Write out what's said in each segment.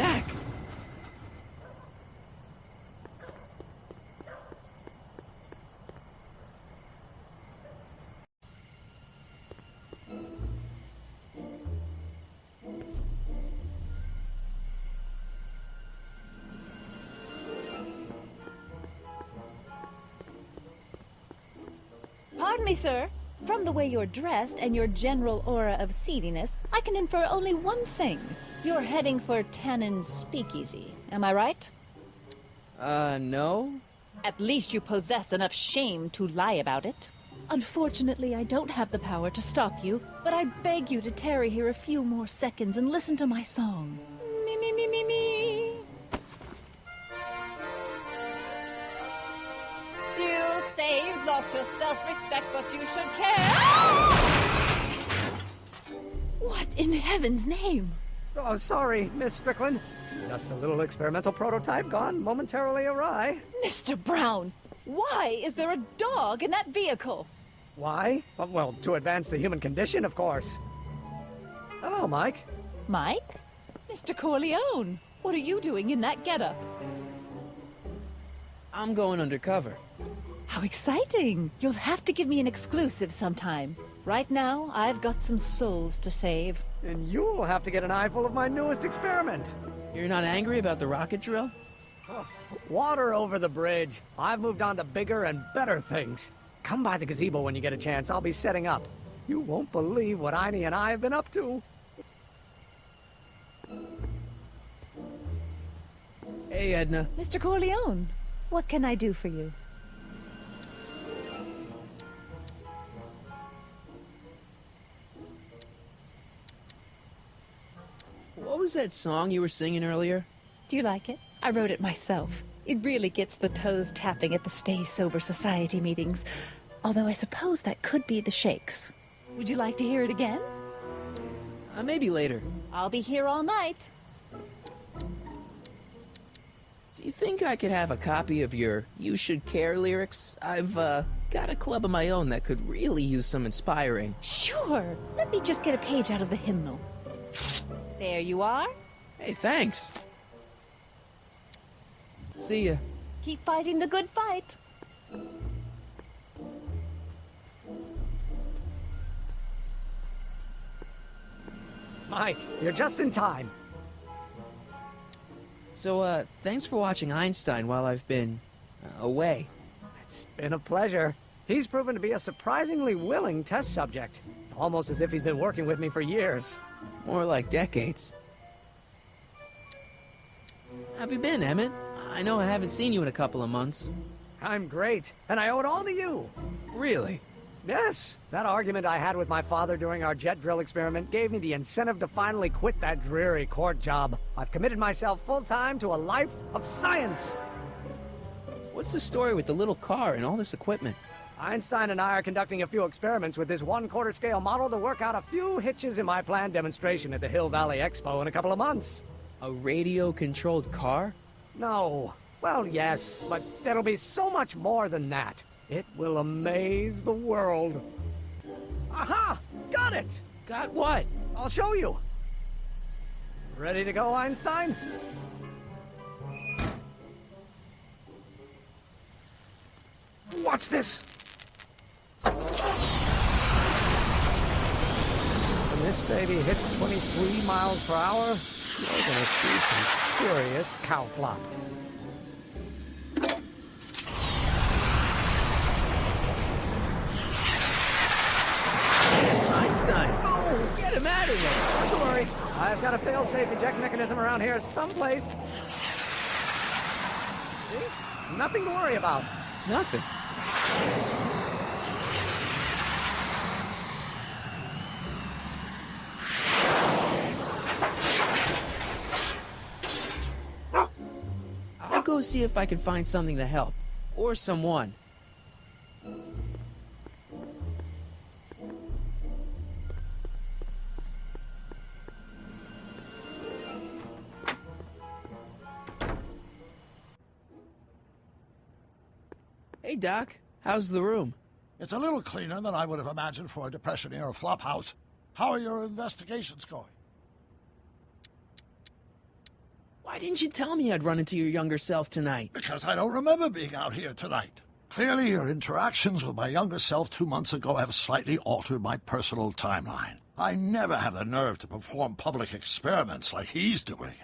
back. Pardon me, sir. From the way you're dressed and your general aura of seediness, I can infer only one thing. You're heading for Tannen's Speakeasy. Am I right? No? At least you possess enough shame to lie about it. Unfortunately, I don't have the power to stop you, but I beg you to tarry here a few more seconds and listen to my song. Me, me, me, me, me. You say you've lost your self-respect, but you should care. What in heaven's name? Oh, sorry, Miss Strickland. Just a little experimental prototype gone momentarily awry. Mr. Brown, why is there a dog in that vehicle? Why? Well, to advance the human condition, of course. Hello, Mike. Mike? Mr. Corleone, what are you doing in that getup? I'm going undercover. How exciting! You'll have to give me an exclusive sometime. Right now, I've got some souls to save. And you'll have to get an eyeful of my newest experiment. You're not angry about the rocket drill? Oh, water over the bridge. I've moved on to bigger and better things. Come by the gazebo when you get a chance. I'll be setting up. You won't believe what Einie and I have been up to. Hey, Edna. Mr. Corleone, what can I do for you? What was that song you were singing earlier? Do you like it? I wrote it myself. It really gets the toes tapping at the Stay Sober Society meetings. Although I suppose that could be the Shakes. Would you like to hear it again? Maybe later. I'll be here all night. Do you think I could have a copy of your You Should Care lyrics? I've, got a club of my own that could really use some inspiring. Sure. Let me just get a page out of the hymnal. There you are. Hey, thanks. See ya. Keep fighting the good fight. Mike, you're just in time. So, thanks for watching Einstein while I've been away. It's been a pleasure. He's proven to be a surprisingly willing test subject. It's almost as if he's been working with me for years. More like decades. How have you been, Emmett? I know I haven't seen you in a couple of months. I'm great, and I owe it all to you. Really? Yes, that argument I had with my father during our jet drill experiment gave me the incentive to finally quit that dreary court job. I've committed myself full-time to a life of science. What's the story with the little car and all this equipment? Einstein and I are conducting a few experiments with this 1/4 scale model to work out a few hitches in my planned demonstration at the Hill Valley Expo in a couple of months. A radio-controlled car? No. Well, yes, but there'll be so much more than that. It will amaze the world. Aha! Got it! Got what? I'll show you. Ready to go, Einstein? Watch this. When this baby hits 23 miles per hour, you're gonna see some serious cow flop. Einstein! Oh, get him out of there! Don't worry, I've got a fail-safe eject mechanism around here someplace. See? Nothing to worry about. Nothing. I'll go see if I can find something to help. Or someone. Hey, Doc. How's the room? It's a little cleaner than I would have imagined for a Depression-era flophouse. How are your investigations going? Why didn't you tell me I'd run into your younger self tonight? Because I don't remember being out here tonight. Clearly, your interactions with my younger self 2 months ago have slightly altered my personal timeline. I never have the nerve to perform public experiments like he's doing.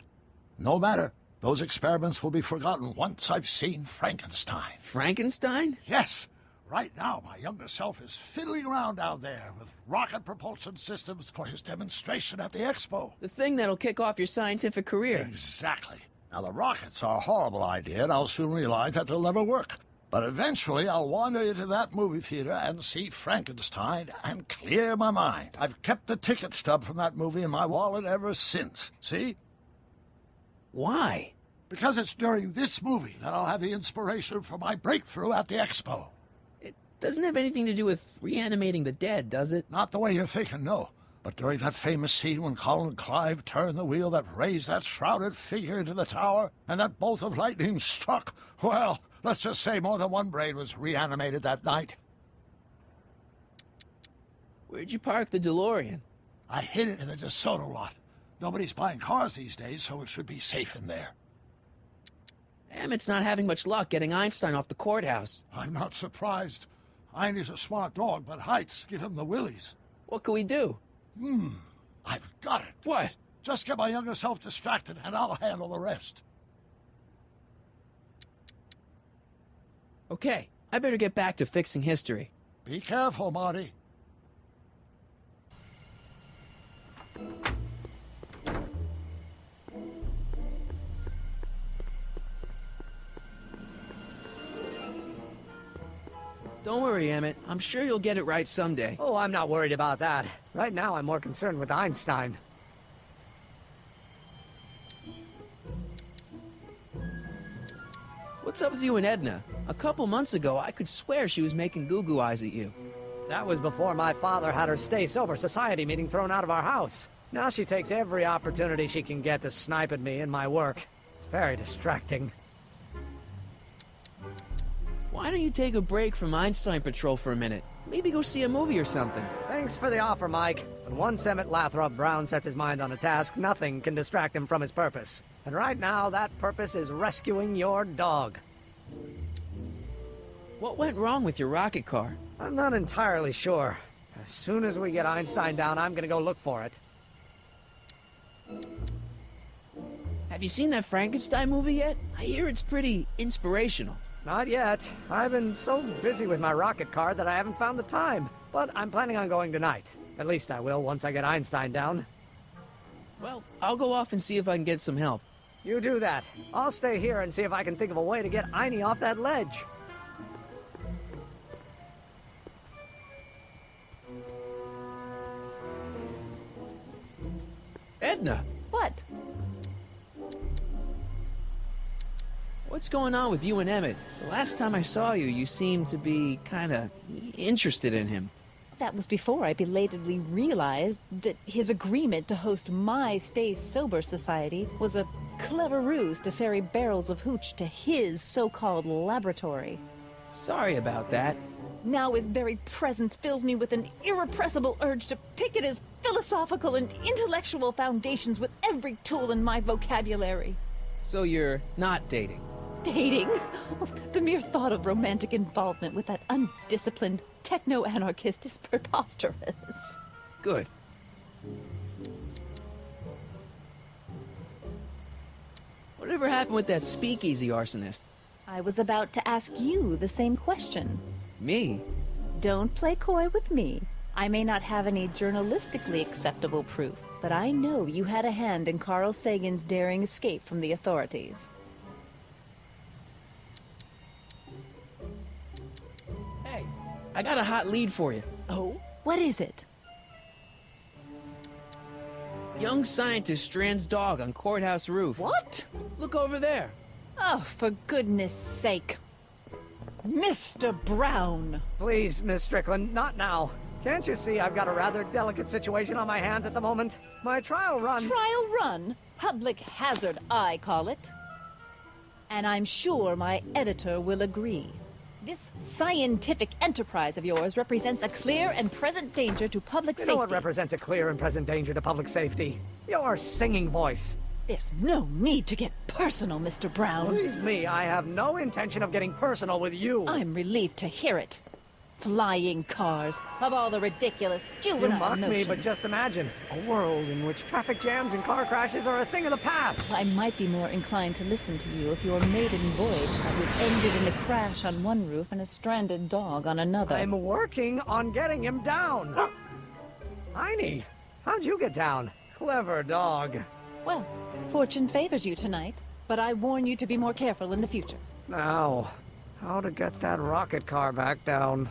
No matter. Those experiments will be forgotten once I've seen Frankenstein. Frankenstein? Yes. Right now, my younger self is fiddling around down there with rocket propulsion systems for his demonstration at the expo. The thing that'll kick off your scientific career. Exactly. Now, the rockets are a horrible idea, and I'll soon realize that they'll never work. But eventually, I'll wander into that movie theater and see Frankenstein and clear my mind. I've kept the ticket stub from that movie in my wallet ever since. See? Why? Because it's during this movie that I'll have the inspiration for my breakthrough at the expo. It doesn't have anything to do with reanimating the dead, does it? Not the way you're thinking, no. But during that famous scene when Colin Clive turned the wheel that raised that shrouded figure into the tower, and that bolt of lightning struck, well, let's just say more than one brain was reanimated that night. Where'd you park the DeLorean? I hid it in the DeSoto lot. Nobody's buying cars these days, so it should be safe in there. Emmett's not having much luck getting Einstein off the courthouse. I'm not surprised. Einstein's a smart dog, but heights give him the willies. What can we do? I've got it. What? Just get my younger self distracted, and I'll handle the rest. Okay, I better get back to fixing history. Be careful, Marty. Don't worry, Emmett. I'm sure you'll get it right someday. Oh, I'm not worried about that. Right now, I'm more concerned with Einstein. What's up with you and Edna? A couple months ago, I could swear she was making goo-goo eyes at you. That was before my father had her Stay Sober Society meeting thrown out of our house. Now she takes every opportunity she can get to snipe at me and my work. It's very distracting. Why don't you take a break from Einstein Patrol for a minute? Maybe go see a movie or something. Thanks for the offer, Mike. But once Emmett Lathrop Brown sets his mind on a task, nothing can distract him from his purpose. And right now, that purpose is rescuing your dog. What went wrong with your rocket car? I'm not entirely sure. As soon as we get Einstein down, I'm gonna go look for it. Have you seen that Frankenstein movie yet? I hear it's pretty inspirational. Not yet. I've been so busy with my rocket car that I haven't found the time. But I'm planning on going tonight. At least I will once I get Einstein down. Well, I'll go off and see if I can get some help. You do that. I'll stay here and see if I can think of a way to get Einie off that ledge. Edna! What? What's going on with you and Emmett? The last time I saw you, you seemed to be kinda interested in him. That was before I belatedly realized that his agreement to host my Stay Sober Society was a clever ruse to ferry barrels of hooch to his so-called laboratory. Sorry about that. Now his very presence fills me with an irrepressible urge to pick at his philosophical and intellectual foundations with every tool in my vocabulary. So you're not dating? Dating? Oh, the mere thought of romantic involvement with that undisciplined techno-anarchist is preposterous. Good. Whatever happened with that speakeasy arsonist? I was about to ask you the same question. Me? Don't play coy with me. I may not have any journalistically acceptable proof, but I know you had a hand in Carl Sagan's daring escape from the authorities. Hey, I got a hot lead for you. Oh? What is it? Young scientist strands dog on courthouse roof. What? Look over there. Oh, for goodness sake. Mr. Brown! Please, Miss Strickland, not now. Can't you see I've got a rather delicate situation on my hands at the moment? My trial run... Trial run? Public hazard, I call it. And I'm sure my editor will agree. This scientific enterprise of yours represents a clear and present danger to public You safety. know what represents a clear and present danger to public safety? Your singing voice. There's no need to get personal, Mr. Brown. Believe me, I have no intention of getting personal with you. I'm relieved to hear it. Flying cars, of all the ridiculous You juvenile mock me, notions. but just imagine a world in which traffic jams and car crashes are a thing of the past. I might be more inclined to listen to you if your maiden voyage had ended in a crash on one roof and a stranded dog on another. I'm working on getting him down. Heine, how'd you get down? Clever dog. Well, fortune favors you tonight, but I warn you to be more careful in the future. Now, how to get that rocket car back down?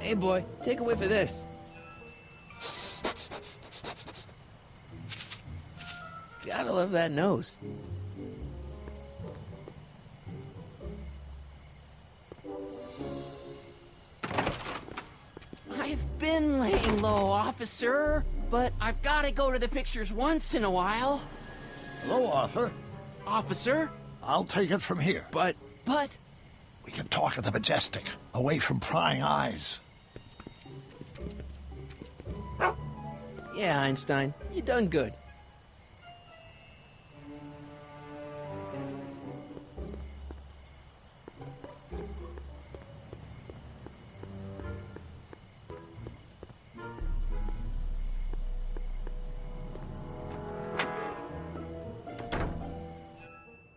Hey, boy, take a whiff of this. Gotta love that nose. I've been laying low, officer, but I've got to go to the pictures once in a while. Hello, Arthur. Officer, I'll take it from here. But We can talk at the Majestic, away from prying eyes. yeah, Einstein, you done good.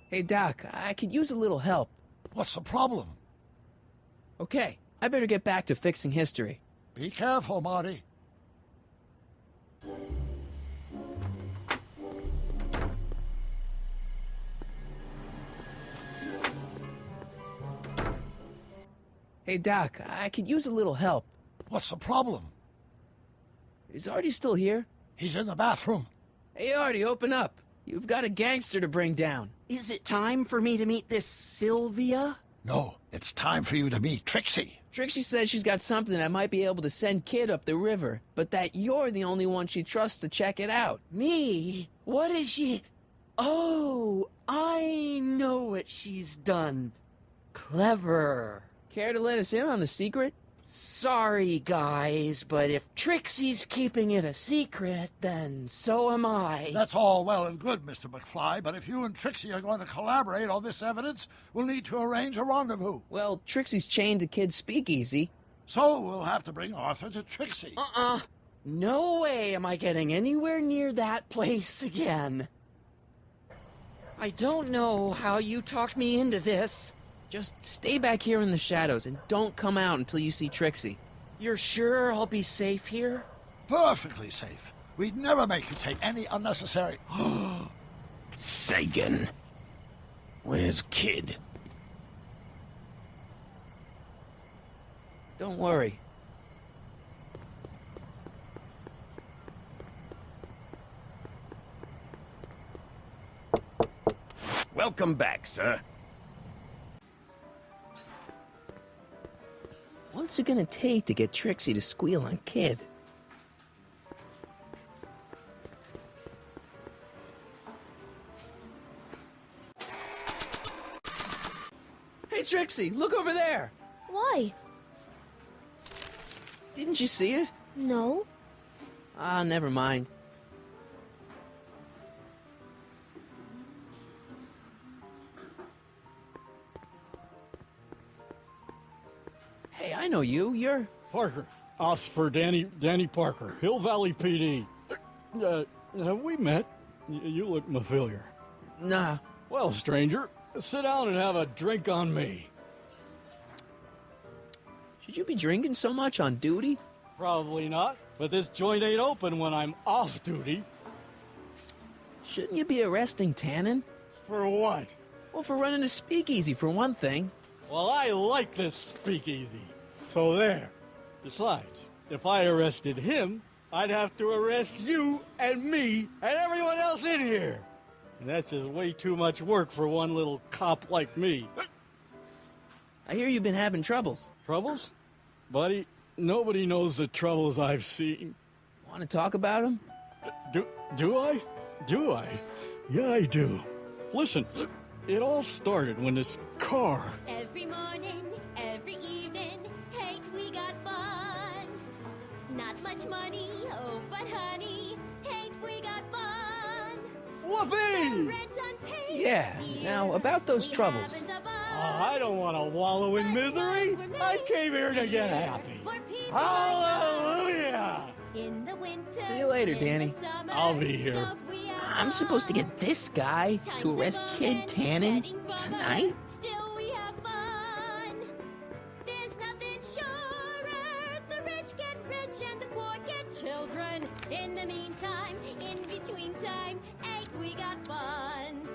Hey, Doc, I could use a little help. What's the problem? Okay, I better get back to fixing history. Be careful, Marty. Hey, Doc, I could use a little help. What's the problem? Is Artie still here? He's in the bathroom. Hey, Artie, open up. You've got a gangster to bring down. is it time for me to meet this Sylvia? No, it's time for you to meet Trixie. Trixie says she's got something that might be able to send Kid up the river, but that you're the only one she trusts to check it out. Me? What is she? Oh, I know what she's done. Clever. Care to let us in on the secret? Sorry, guys, but if Trixie's keeping it a secret, then so am I. That's all well and good, Mr. McFly, but if you and Trixie are going to collaborate on this evidence, we'll need to arrange a rendezvous. Well, Trixie's chained to Kid's speakeasy. So we'll have to bring Arthur to Trixie. No way am I getting anywhere near that place again. I don't know how you talked me into this. Just stay back here in the shadows and don't come out until you see Trixie. You're sure I'll be safe here? Perfectly safe. We'd never make you take any unnecessary... Sagan. Where's Kid? Don't worry. Welcome back, sir. What's it gonna take to get Trixie to squeal on Kid? Hey, Trixie, look over there! Why? Didn't you see it? No. Ah, never mind. Hey, I know you. You're... Parker. Oscar Danny Parker. Hill Valley PD. Have we met? You look familiar. Nah. Well, stranger, sit down and have a drink on me. Should you be drinking so much on duty? Probably not, but this joint ain't open when I'm off duty. Shouldn't you be arresting Tannen? For what? Well, for running a speakeasy, for one thing. Well, I like this speakeasy. So there. Besides, if I arrested him, I'd have to arrest you and me and everyone else in here. And that's just way too much work for one little cop like me. I hear you've been having troubles. Troubles? Buddy, nobody knows the troubles I've seen. Want to talk about them? Do I? Do I? Yeah, I do. Listen, it all started when this car... Every morning, every evening, hey, we got fun. much money. Oh, but honey, ain't we got fun? Whoopee! Rent's unpaid. Yeah, now about those We troubles. haven't a Oh, bun. I don't want to wallow in misery. I came here to get happy. For people Hallelujah! in the winter. See you later, in the Danny. summer, I'll be here. don't we have I'm supposed to fun? get this guy Times to of arrest Kid romance, Tannen wedding bummer, tonight? Still we have fun. There's nothing surer. The rich get rich and the poor get children. In the meantime, in between time, ain't we got fun?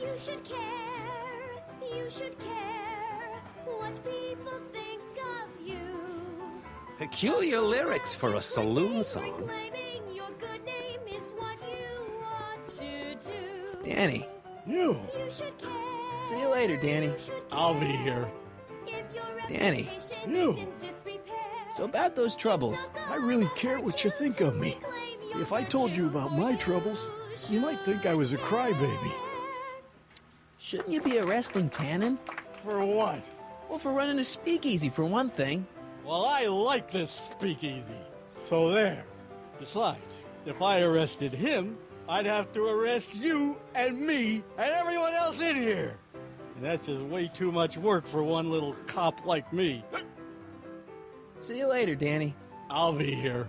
You should care, you should care what people think of you. Peculiar lyrics for a saloon song. Reclaiming your good name is what you ought to do. Danny, You. You should care. see you later, Danny. You should I'll be care. here. If your Danny. reputation You. is in disrepair, So about those troubles. I really care what you think of me. If I told you about my troubles, you might think I was a crybaby. Shouldn't you be arresting Tannen? For what? Well, for running a speakeasy, for one thing. Well, I like this speakeasy. So there. Besides, if I arrested him, I'd have to arrest you and me and everyone else in here. And that's just way too much work for one little cop like me. See you later, Danny. I'll be here.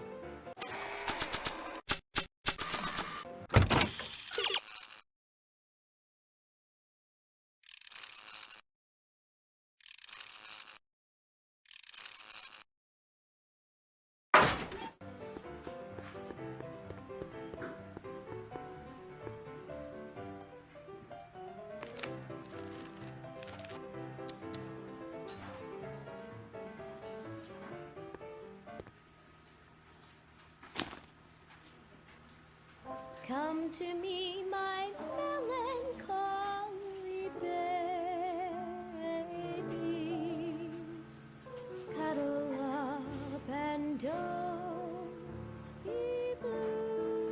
Come to me, my melancholy baby. Cuddle up and don't be blue.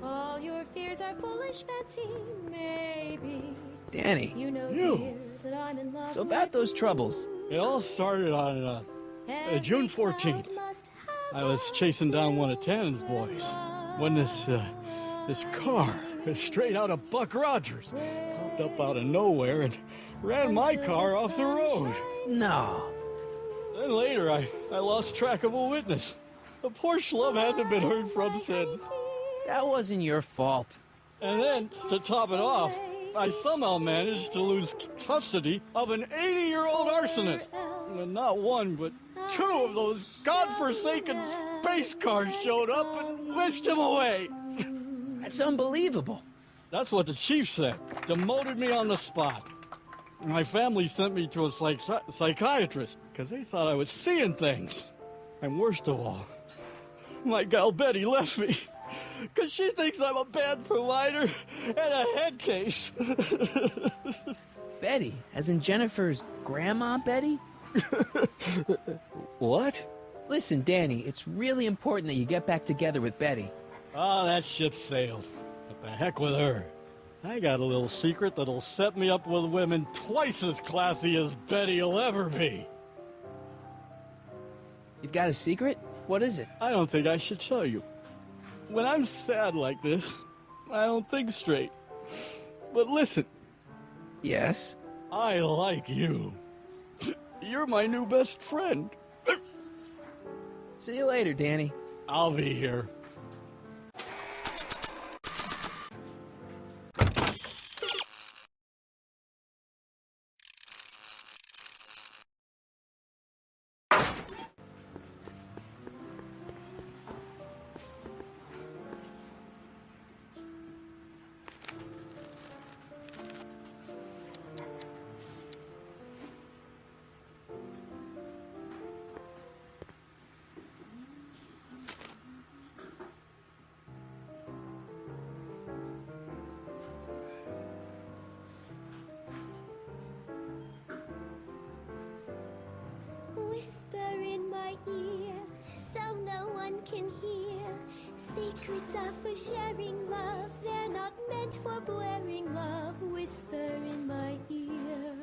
All your fears are foolish fancy, maybe. Danny, You know, You. dear, that I'm in love so about those troubles. It all started on June 14th. I was chasing down one of Tannen's boys when this car, straight out of Buck Rogers, popped up out of nowhere and ran my car off the road. No. Then later, I lost track of a witness. The poor schlub hasn't been heard from since. That wasn't your fault. And then, to top it off, I somehow managed to lose custody of an 80-year-old arsonist. And not one, but two of those godforsaken space cars showed up and whisked him away. That's unbelievable. That's what the chief said. Demoted me on the spot. My family sent me to a psychiatrist because they thought I was seeing things. And worst of all, my gal Betty left me because she thinks I'm a bad provider and a head case. Betty, as in Jennifer's grandma Betty? What? Listen, Danny, it's really important that you get back together with Betty. Oh, that ship sailed. What the heck with her? I got a little secret that'll set me up with women twice as classy as Betty will ever be. You've got a secret? What is it? I don't think I should tell you. When I'm sad like this, I don't think straight. But listen, Yes? I like you. You're my new best friend. See you later, Danny. I'll be here. can hear. Secrets are for sharing love. They're not meant for blaring love. Whisper in my ear,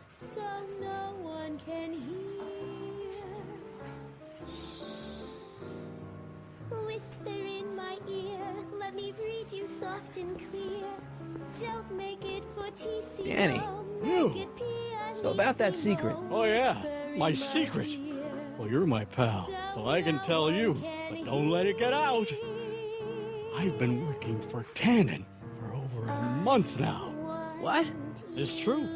so no one can hear. Shh. Whisper in my ear. Let me read you soft and clear. Don't make it for TCO. Danny. You. So about that secret. Oh, yeah. My secret. Well, you're my pal, so I can tell you, but don't let it get out. I've been working for Tannen for over a month now. What? It's true.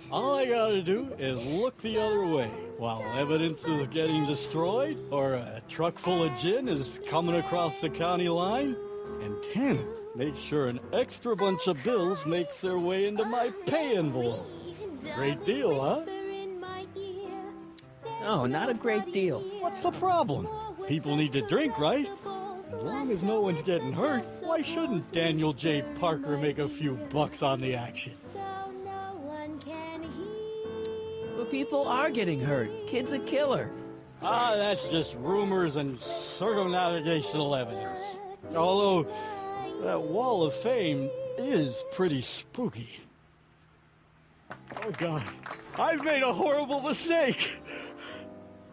All I gotta do is look the other way while evidence is getting destroyed or a truck full of gin is coming across the county line, and Tannen makes sure an extra bunch of bills makes their way into my pay envelope. Great deal, huh? No, not a great deal. What's the problem? People need to drink, right? As long as no one's getting hurt, why shouldn't Daniel J. Parker make a few bucks on the action? But people are getting hurt. Kid's a killer. Ah, that's just rumors and circumnavigational evidence. Although, that wall of fame is pretty spooky. Oh, God. I've made a horrible mistake.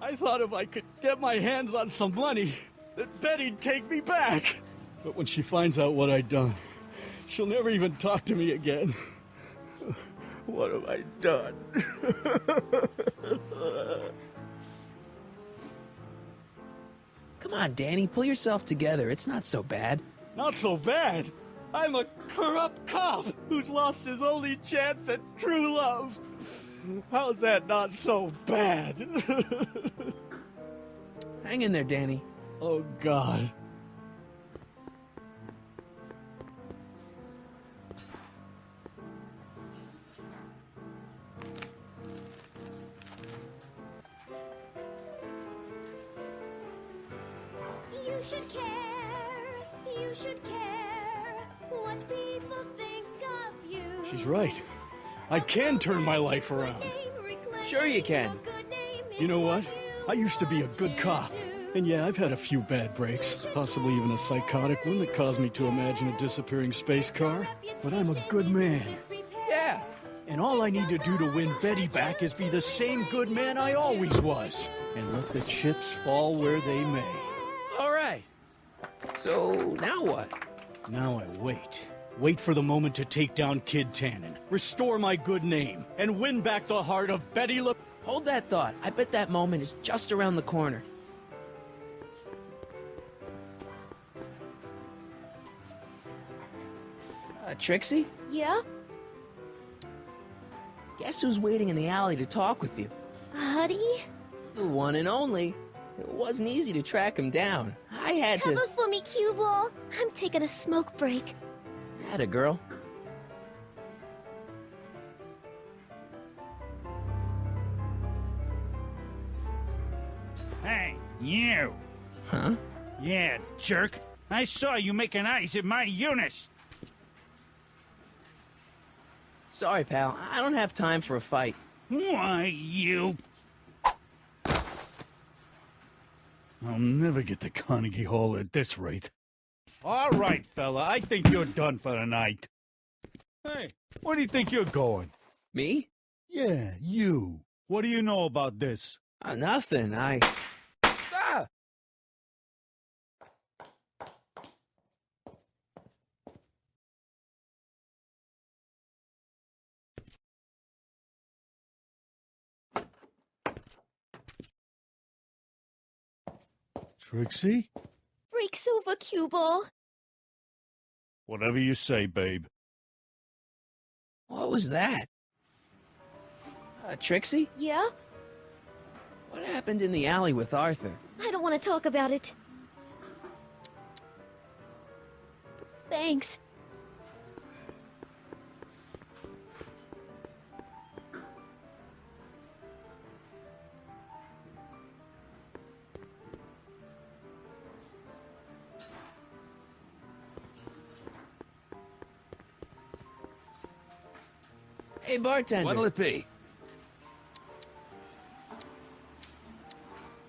I thought if I could get my hands on some money, that Betty'd take me back. But when she finds out what I'd done, she'll never even talk to me again. What have I done? Come on, Danny, pull yourself together. It's not so bad. Not so bad. I'm a corrupt cop who's lost his only chance at true love. How's that not so bad? Hang in there, Danny. Oh, God. You should care. You should care what people think of you. She's right. I can turn my life around. Sure you can. You know what? I used to be a good cop. And yeah, I've had a few bad breaks, possibly even a psychotic one that caused me to imagine a disappearing space car. But I'm a good man. Yeah. And all I need to do to win Betty back is be the same good man I always was. And let the chips fall where they may. All right. So, now what? Now I wait. Wait for the moment to take down Kid Tannen, restore my good name, and win back the heart of Betty Le... Hold that thought. I bet that moment is just around the corner. Trixie? Yeah? Guess who's waiting in the alley to talk with you? Huddy? The one and only. It wasn't easy to track him down. I had to... Cover for me, cue ball. I'm taking a smoke break. Atta girl. Hey, you! Huh? Yeah, jerk. I saw you making eyes at my Eunice. Sorry, pal. I don't have time for a fight. Why, you... I'll never get to Carnegie Hall at this rate. All right, fella. I think you're done for the night. Hey, where do you think you're going? Me? Yeah, you. What do you know about this? Nothing. Ah! Trixie? Break's over, cue ball. Whatever you say, babe. What was that? Trixie? Yeah? What happened in the alley with Arthur? I don't want to talk about it. Thanks. Hey, bartender. What'll it be?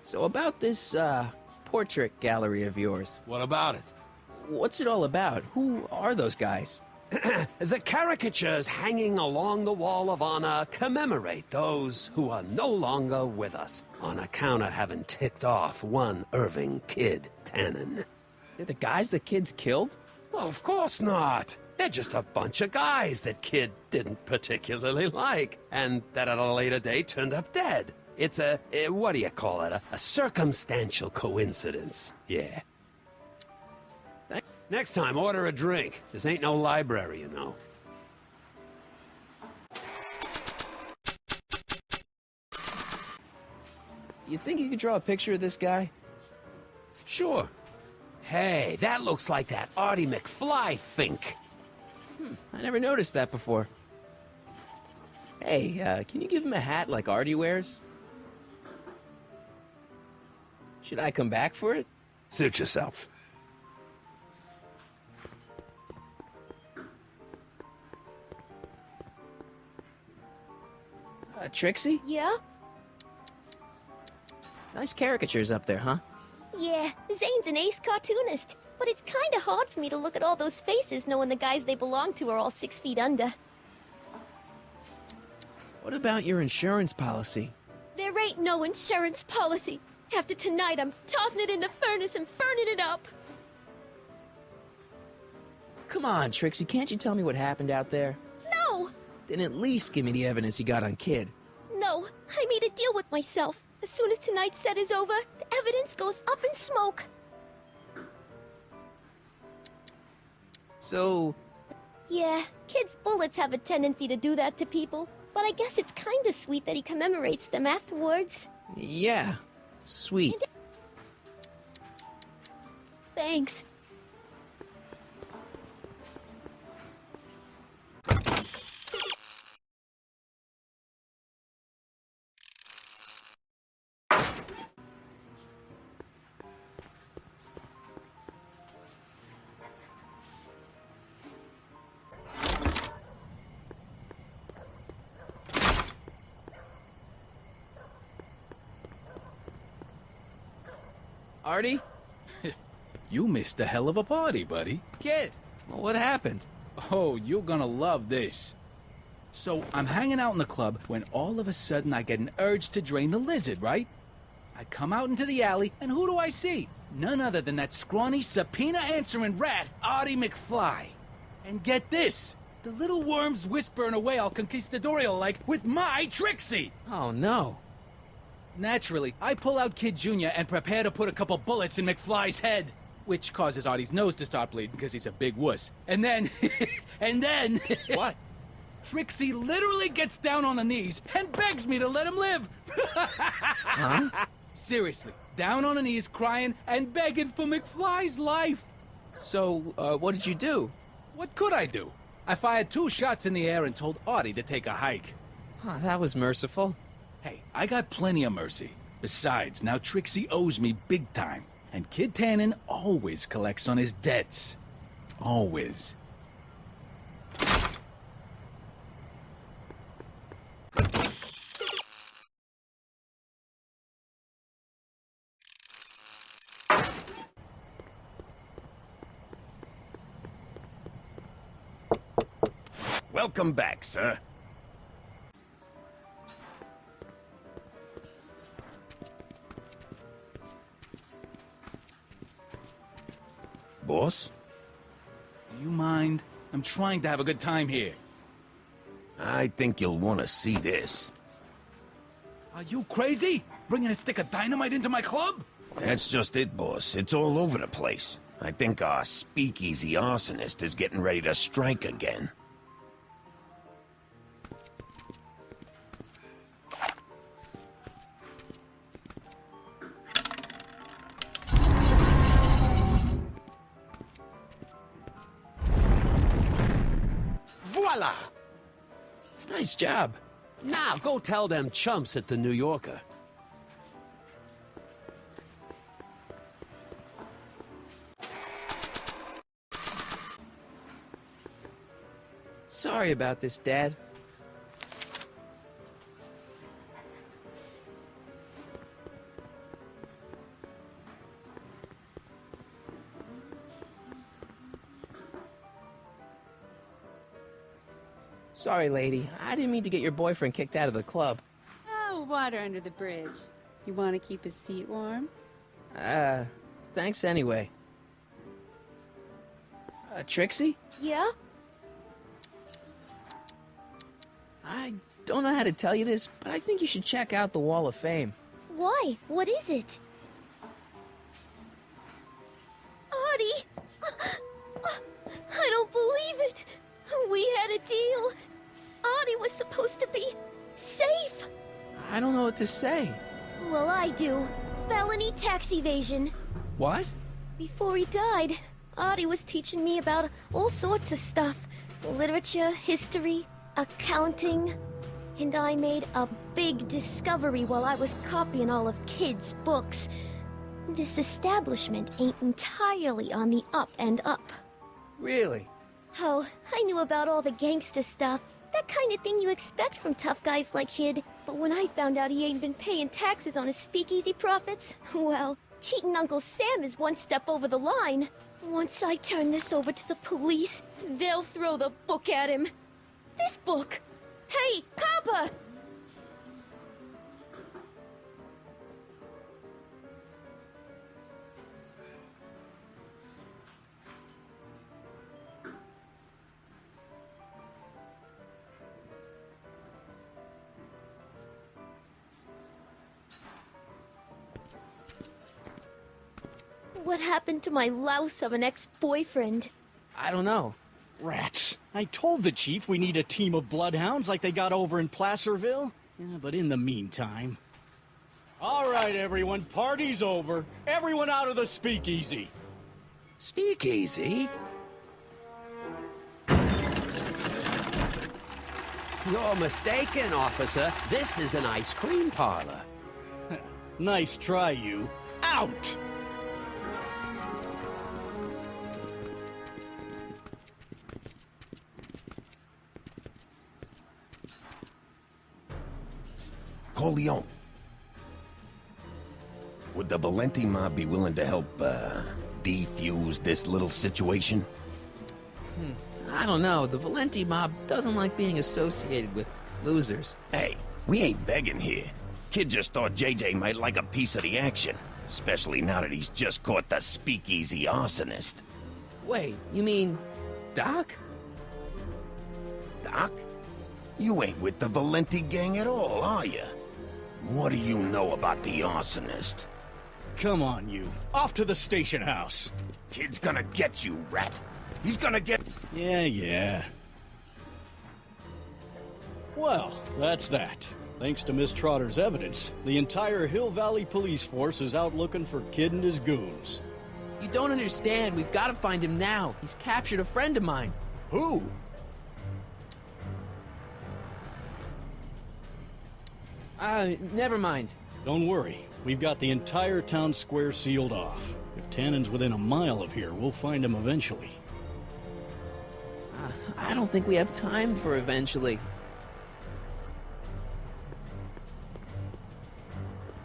So about this, portrait gallery of yours. What about it? What's it all about? Who are those guys? The caricatures hanging along the wall of honor commemorate those who are no longer with us on account of having ticked off one Irving Kid Tannen. They're the guys the kids killed? Well, of course not. They're just a bunch of guys that Kid didn't particularly like, and that at a later date turned up dead. It's what do you call it? A circumstantial coincidence. Yeah. Next time, order a drink. This ain't no library, you know. You think you could draw a picture of this guy? Sure. Hey, that looks like that Artie McFly think. I never noticed that before. Hey, can you give him a hat like Artie wears? Should I come back for it? Suit yourself. Trixie? Yeah? Nice caricatures up there, huh? Yeah, Zane's an ace cartoonist. But it's kinda hard for me to look at all those faces knowing the guys they belong to are all 6 feet under. What about your insurance policy? There ain't no insurance policy. After tonight, I'm tossing it in the furnace and burning it up. Come on, Trixie, can't you tell me what happened out there? No! Then at least give me the evidence you got on Kid. No, I made a deal with myself. As soon as tonight's set is over, the evidence goes up in smoke. So... Yeah, Kid's bullets have a tendency to do that to people. But I guess it's kinda sweet that he commemorates them afterwards. yeah, sweet. Thanks. Artie? You missed a hell of a party, buddy. Kid! Well, what happened? Oh, you're gonna love this. So, I'm hanging out in the club when all of a sudden I get an urge to drain the lizard, right? I come out into the alley, and who do I see? None other than that scrawny, subpoena-answering rat, Artie McFly. And get this! The little worm's whispering away all conquistadorial like with my Trixie! Oh, no. Naturally, I pull out Kid Jr. and prepare to put a couple bullets in McFly's head. Which causes Artie's nose to start bleeding because he's a big wuss. And then... and then... What? Trixie literally gets down on the knees and begs me to let him live. Huh? Seriously, down on her knees crying and begging for McFly's life. So, what did you do? What could I do? I fired 2 shots in the air and told Artie to take a hike. Oh, that was merciful. Hey, I got plenty of mercy. Besides, now Trixie owes me big time. And Kid Tannen always collects on his debts. Always. Welcome back, sir. Boss? Do you mind? I'm trying to have a good time here. I think you'll want to see this. Are you crazy? Bringing a stick of dynamite into my club? That's just it, boss. It's all over the place. I think our speakeasy arsonist is getting ready to strike again. Voila! Nice job. Now go tell them chumps at the New Yorker. Sorry about this, Dad. Sorry, lady. I didn't mean to get your boyfriend kicked out of the club. Oh, water under the bridge. You want to keep his seat warm? Thanks anyway. Trixie? Yeah? I don't know how to tell you this, but I think you should check out the Wall of Fame. Why? What is it? Artie! I don't believe it! We had a deal! Artie was supposed to be safe! I don't know what to say. Well, I do. Felony tax evasion. What? Before he died, Artie was teaching me about all sorts of stuff. Literature, history, accounting. And I made a big discovery while I was copying all of Kid's books. This establishment ain't entirely on the up and up. Really? Oh, I knew about all the gangster stuff. That kind of thing you expect from tough guys like Kid. But when I found out he ain't been paying taxes on his speakeasy profits, well, cheating Uncle Sam is one step over the line. Once I turn this over to the police, they'll throw the book at him. This book! Hey, copper! What happened to my louse of an ex-boyfriend? I don't know. Rats. I told the chief we need a team of bloodhounds like they got over in Placerville. Yeah, but in the meantime... All right, everyone, party's over. Everyone out of the speakeasy. Speakeasy? You're mistaken, officer. This is an ice cream parlor. Nice try, you. Out! Corleone. Would the Valenti mob be willing to help, defuse this little situation? I don't know. The Valenti mob doesn't like being associated with losers. Hey, we ain't begging here. Kid just thought JJ might like a piece of the action. Especially now that he's just caught the speakeasy arsonist. Wait, you mean Doc? Doc? You ain't with the Valenti gang at all, are you? What do you know about the arsonist? Come on, you. Off to the station house. Kid's gonna get you, rat. He's gonna get... Yeah. Well, that's that. Thanks to Miss Trotter's evidence, the entire Hill Valley police force is out looking for Kid and his goons. You don't understand. We've got to find him now. He's captured a friend of mine. Who? Never mind. Don't worry. We've got the entire town square sealed off. If Tannen's within a mile of here, we'll find him eventually. I don't think we have time for eventually.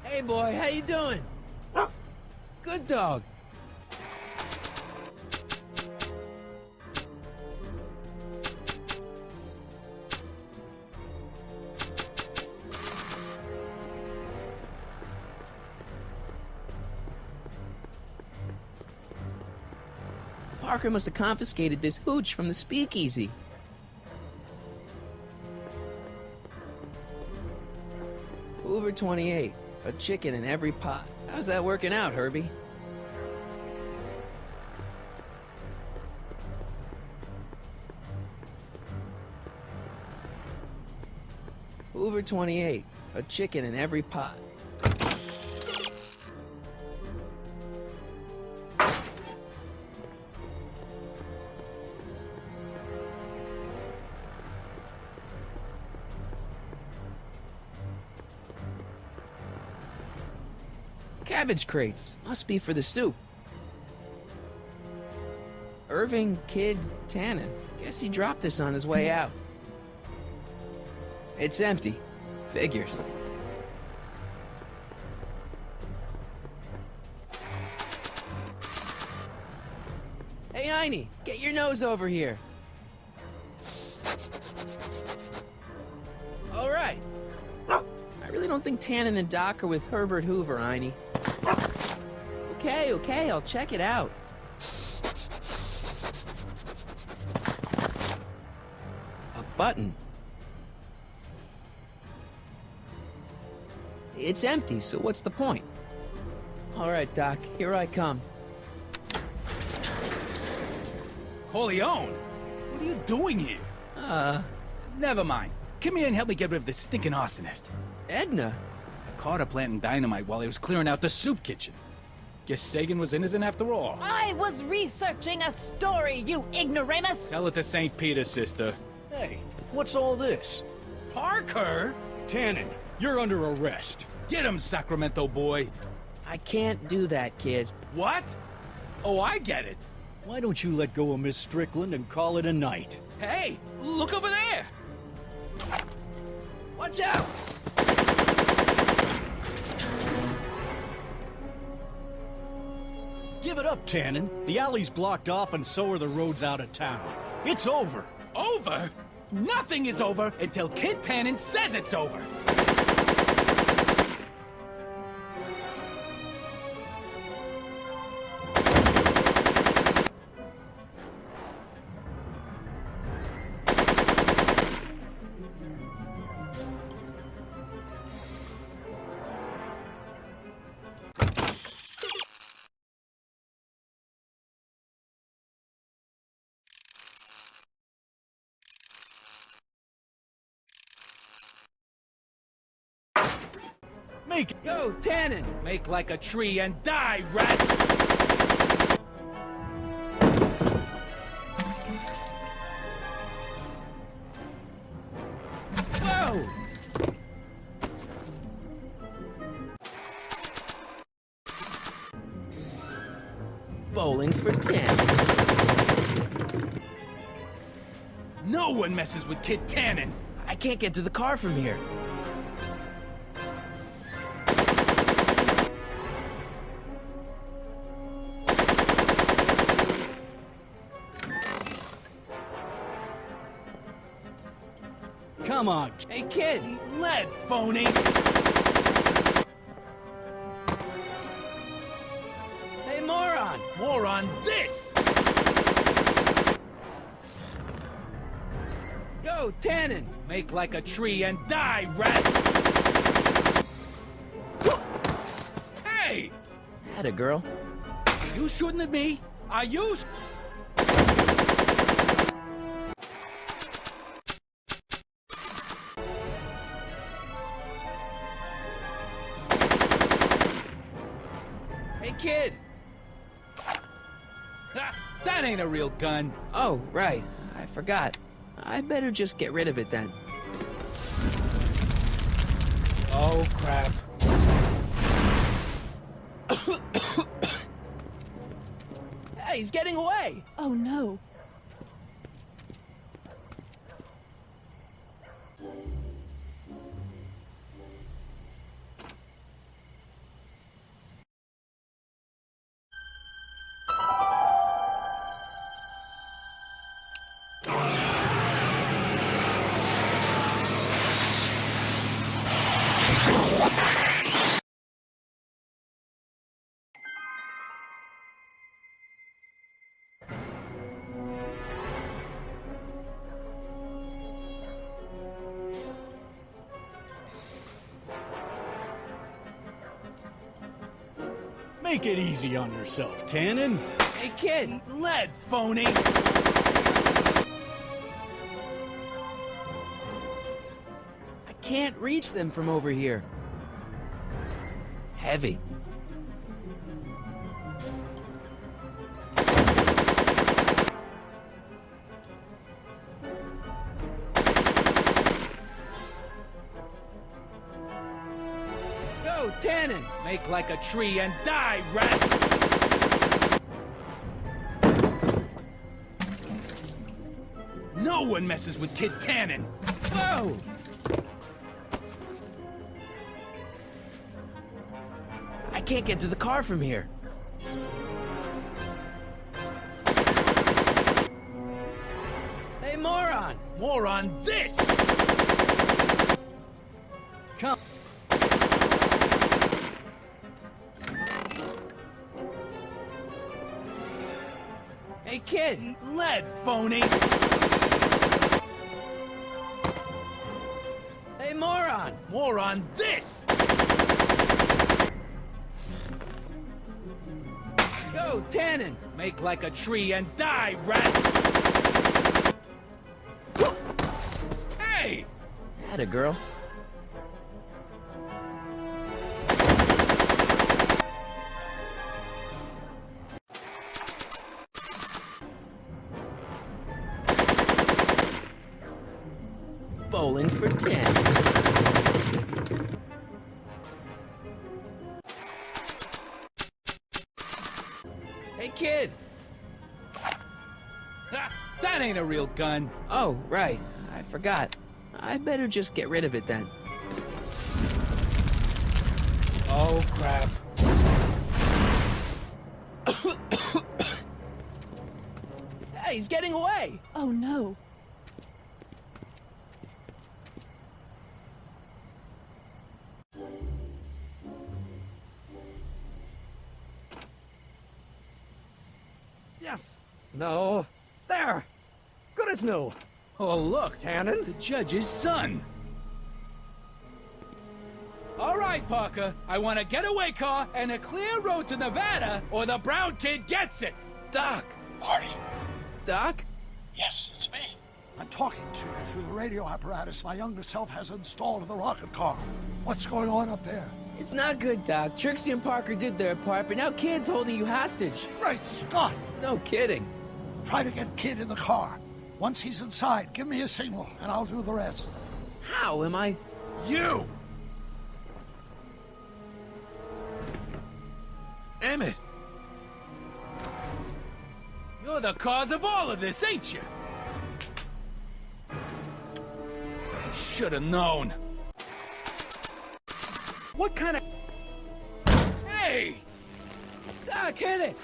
Hey, boy, how you doing? Good dog. Parker must have confiscated this hooch from the speakeasy. Hoover 28. A chicken in every pot. How's that working out, Herbie? Hoover 28. A chicken in every pot. Cabbage crates. Must be for the soup. Irving Kid Tannen. Guess he dropped this on his way out. It's empty. Figures. Hey, Heine, get your nose over here. think Tannen and Doc are with Herbert Hoover, Einie. Okay, I'll check it out. A button. It's empty, so what's the point? All right, Doc, here I come. Corleone? What are you doing here? Never mind. Come here and help me get rid of this stinking arsonist. Edna? I caught her planting dynamite while he was clearing out the soup kitchen. Guess Sagan was innocent after all. I was researching a story, you ignoramus! Tell it to St. Peter, sister. Hey, what's all this? Parker? Tannen, you're under arrest. Get him, Sacramento boy. I can't do that, kid. What? Oh, I get it. Why don't you let go of Miss Strickland and call it a night? Hey, look over there! Watch out! Give it up, Tannen. The alley's blocked off and so are the roads out of town. It's over. Over? Nothing is over until Kid Tannen says it's over. Make it. Go, Tannen! Make like a tree and die, rat! Whoa! Bowling for 10. No one messes with Kid Tannen! I can't get to the car from here. Come on. Hey, kid! Lead, phony! Hey, moron! More on this! Go, Tannen! Make like a tree and die, rat! Hey! Atta girl. Are you shooting at me? Are you? Hey, kid! Ha, that ain't a real gun. Oh, right. I forgot. I better just get rid of it then. Oh, crap. Hey, he's getting away! Oh no. Make it easy on yourself, Tannen. Hey, kid! Lead, phony! I can't reach them from over here. Heavy. Go, Tannen! Make like a tree and die, rat! No one messes with Kid Tannen! Whoa! I can't get to the car from here. Hey, moron! More on this! Come. Hey, kid! Eat lead, phony! Hey, moron! More on this! Go, Tannen! Make like a tree and die, rat! Hey! Atta girl. Bowling for 10. Hey, kid! Ha! That ain't a real gun. Oh, right. I forgot. I better just get rid of it then. Oh, crap. Hey, he's getting away! Oh no. Yes. No. There. Good as new. Oh, look. Tannen? The judge's son. All right, Parker. I want a getaway car and a clear road to Nevada, or the brown kid gets it. Doc! Marty? Doc? Yes, it's me. I'm talking to you through the radio apparatus my younger self has installed in the rocket car. What's going on up there? It's not good, Doc. Trixie and Parker did their part, but now Kid's holding you hostage. Great Scott! No kidding. Try to get Kid in the car. Once he's inside, give me a signal, and I'll do the rest. How am I... You! Emmett! You're the cause of all of this, ain't you? I should have known. What kind of... Hey! Doc, hit it!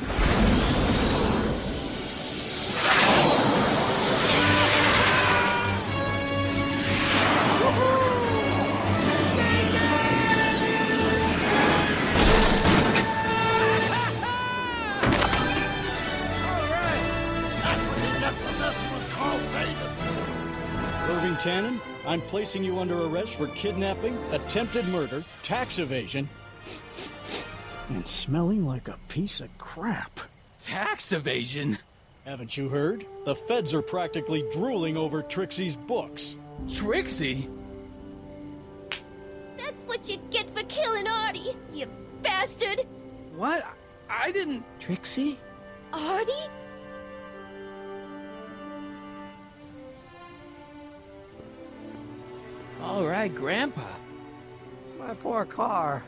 Irving Tannen, I'm placing you under arrest for kidnapping, attempted murder, tax evasion, and smelling like a piece of crap. Tax evasion? Haven't you heard? The feds are practically drooling over Trixie's books. Trixie? That's what you get for killing Artie, you bastard! What? I didn't... Trixie? Artie? All right, Grandpa. My poor car.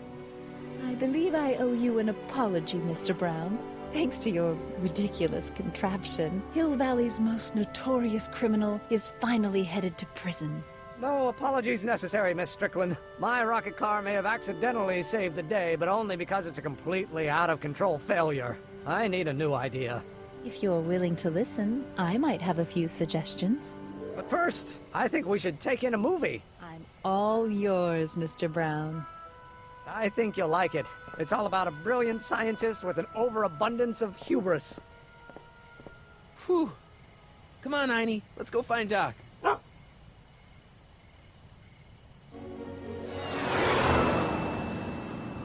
I believe I owe you an apology, Mr. Brown. Thanks to your ridiculous contraption, Hill Valley's most notorious criminal is finally headed to prison. No apologies necessary, Miss Strickland. My rocket car may have accidentally saved the day, but only because it's a completely out-of-control failure. I need a new idea. If you're willing to listen, I might have a few suggestions. But first, I think we should take in a movie. I'm all yours, Mr. Brown. I think you'll like it. It's all about a brilliant scientist with an overabundance of hubris. Whew. Come on, Einie. Let's go find Doc.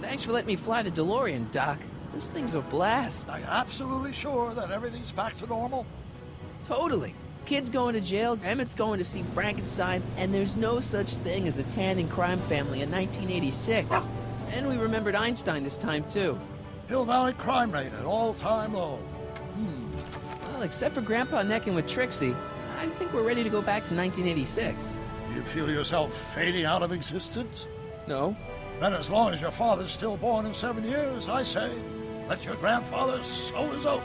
Thanks for letting me fly the DeLorean, Doc. This thing's a blast. Are you absolutely sure that everything's back to normal? Totally. Kid's going to jail, Emmett's going to see Frankenstein, and there's no such thing as a Tannen crime family in 1986. And we remembered Einstein this time, too. Hill Valley crime rate at all-time low. Well, except for Grandpa necking with Trixie, I think we're ready to go back to 1986. Do you feel yourself fading out of existence? No? Then as long as your father's still born in 7 years, I say, let your grandfather sow his oats.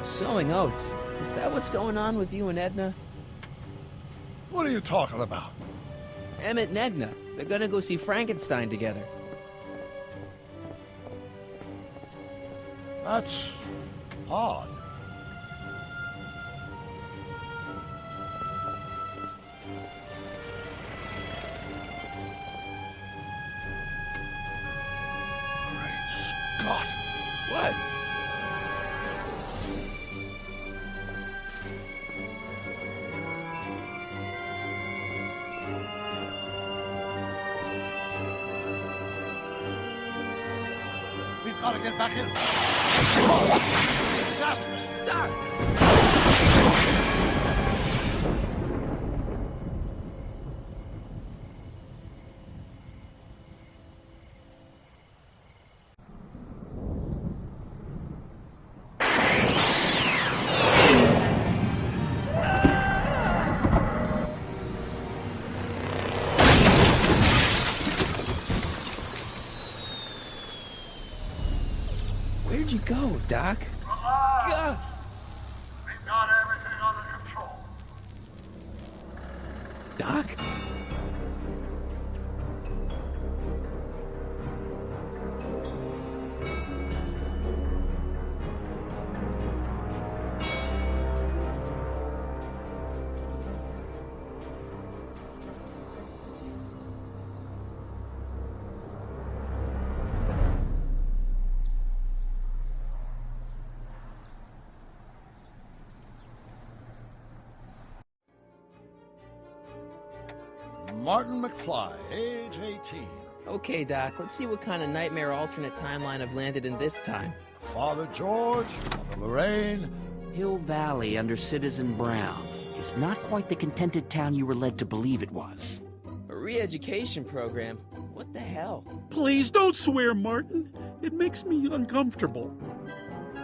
Sowing oats? Is that what's going on with you and Edna? What are you talking about? Emmett and Edna. They're gonna go see Frankenstein together. That's odd. Great Scott! What? Gotta get back in. Oh, disastrous. Doc! Where'd you go, Doc? Gah! We've got everything under control. Doc? Martin McFly, age 18. Okay, Doc, let's see what kind of nightmare alternate timeline I've landed in this time. Father George, Mother Lorraine. Hill Valley under Citizen Brown is not quite the contented town you were led to believe it was. A re-education program? What the hell? Please don't swear, Martin. It makes me uncomfortable.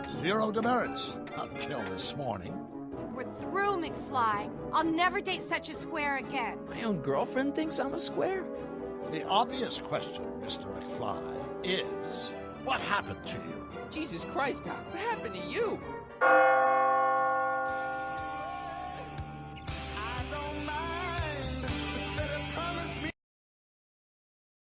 Zero demerits until this morning. We're through, McFly. I'll never date such a square again. My own girlfriend thinks I'm a square? The obvious question, Mr. McFly, is what happened to you? Jesus Christ, Doc, what happened to you?